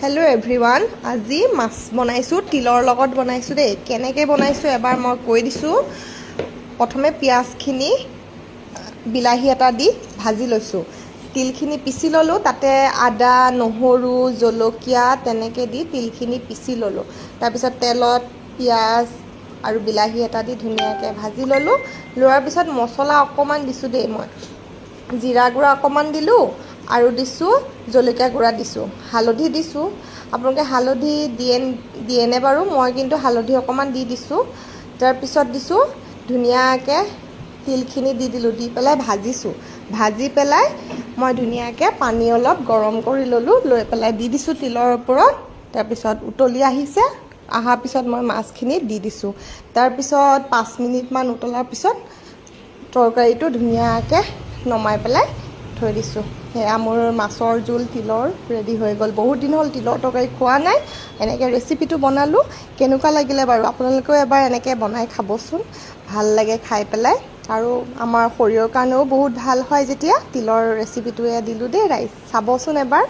hello everyone आज माছ बनाइছোঁ तिলৰ লগত बनाइছোঁ দেই কেনেকৈ बनाইছোঁ এবাৰ মই কৈ দিছোঁ প্ৰথমে পিয়াজখিনি বিলাহী এটা দি ভাজি লৈছোঁ তিলখিনি পিছি ললোঁ তাতে আদা নহৰু জলকীয়া তেনেকৈ দি তিলখিনি পিছি ললোঁ তাৰপিছত তেলত পিয়াজ আৰু বিলাহী এটা দি ধুনীয়াকৈ ভাজি ললোঁ লোৱাৰ পিছত মছলা অকণমান দিছোঁ দেই মই জিৰা গুড়া অকণমান দিলোঁ আৰু দিছোঁ জলকীয়া গুড়া দিছোঁ হালধি দিছোঁ আপোনালোকে হালধি দিয়ে নে বাৰু মই কিন্তু হালধি অকণমান দি দিছোঁ তাৰপিছত দিছোঁ ধুনীয়াকৈ তিলখিনি দি দিলোঁ দি পেলাই ভাজিছোঁ ভাজি পেলাই মই ধুনীয়াকৈ পানী অলপ গৰম কৰি ল'লোঁ লৈ পেলাই দি দিছোঁ তিলৰ ওপৰত তাৰপিছত উতলি আহিছে অহাৰ পিছত মই মাছখিনি দি দিছোঁ তাৰপিছত 5 মিনিটমান উতলাৰ পিছত তৰকাৰীটো ধুনীয়াকৈ নমাই পেলাই থৈ দিছোঁ সেয়া মোৰ মাছৰ জোল তিলৰ ৰেডি হৈ গ'ল বহুত দিন হ'ল তিলৰ তৰকাৰী খোৱা নাই এনেকৈ ৰেচিপিটো বনালোঁ কেনেকুৱা লাগিলে বাৰু আপোনালোকেও এবাৰ এনেকৈ বনাই খাবচোন ভাল লাগে খাই পেলাই আৰু আমাৰ শৰীৰৰ কাৰণেও বহুত ভাল হয় যেতিয়া তিলৰ ৰেচিপিটোৱে দিলোঁ দেই ৰাইজ চাবচোন এবাৰ